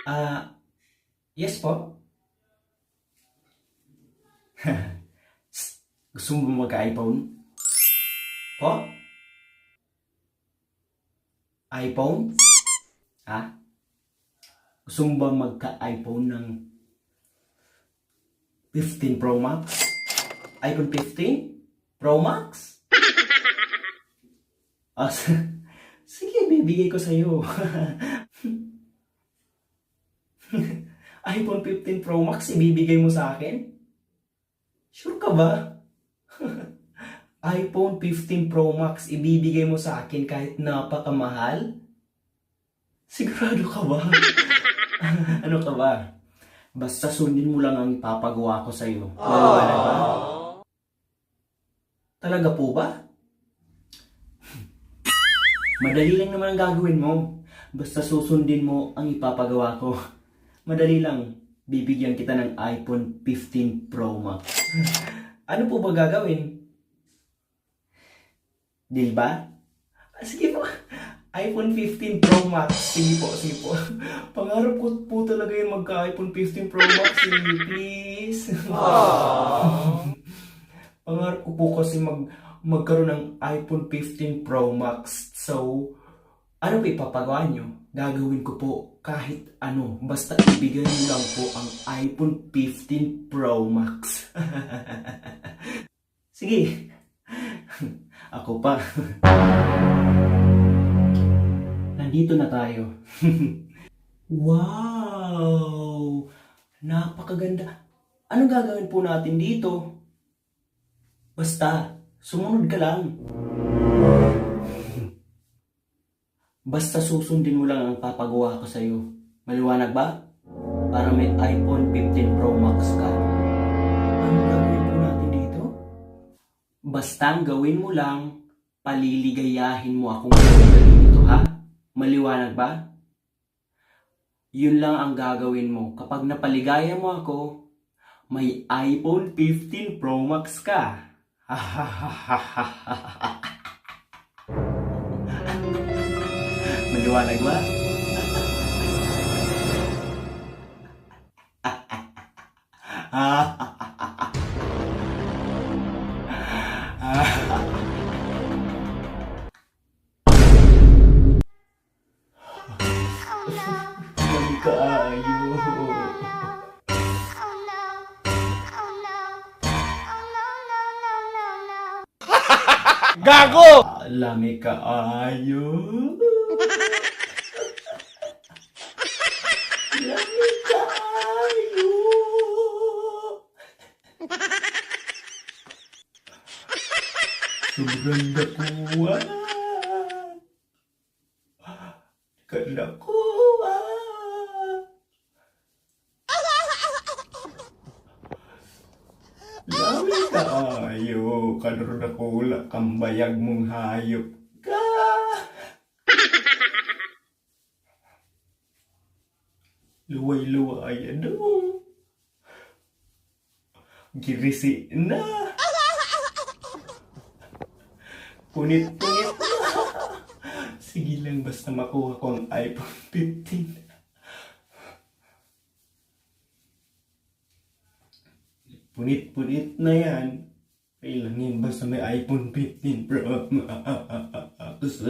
Ah, yes po. Gusto mo ba magka-iPhone? Po? iPhone? Ha? Gusto mo ba magka-iPhone ng 15 Pro Max? iPhone 15 Pro Max? Ah, sige, bibigay ko sa'yo. iPhone 15 Pro Max, ibibigay mo sa akin? Sure ka ba? iPhone 15 Pro Max, ibibigay mo sa akin kahit napakamahal? Sigurado ka ba? Ano ka ba? Basta sundin mo lang ang ipapagawa ko sa'yo. Maliwanag ba? Talaga po ba? Madali lang naman ang gagawin mo. Basta susundin mo ang ipapagawa ko. Madali lang. Bibigyan kita ng iPhone 15 Pro Max. Ano po ba gagawin? Deal ba? Sige po. iPhone 15 Pro Max. Sige po, sige po. Pangarap ko po talaga yung magka-iPhone 15 Pro Max. Please. Pangarap ko po kasi magkaroon ng iPhone 15 Pro Max. So, ano pa ipapagawa nyo? Gagawin ko po kahit ano. Basta ibigay nyo lang po ang iPhone 15 Pro Max. Sige. Ako pa. Nandito na tayo. Wow! Napakaganda. Anong gagawin po natin dito? Basta, sumunod ka lang. Basta susundin mo lang ang papagawa ko sa'yo. Maliwanag ba? Para may iPhone 15 Pro Max ka. Anong gagawin po natin dito? Basta ang gawin mo lang, paliligayahin mo akong dito, ha? Maliwanag ba? Yun lang ang gagawin mo. Kapag napaligaya mo ako, may iPhone 15 Pro Max ka. Maliwanag ba? Dami kaayo. Gago! Lami kaayo. Lami kaayo. Sobrang dakuan. Kalakuan. Lami kaayo. Kanro dakula kang bayag mong hayop ka. Luway-luway ano. Girisi na. Punit-punit na. Sige lang basta makuha ko ang iPhone 15. Punit-punit na yan. Kailangin basta may iPhone 15 Pro Max.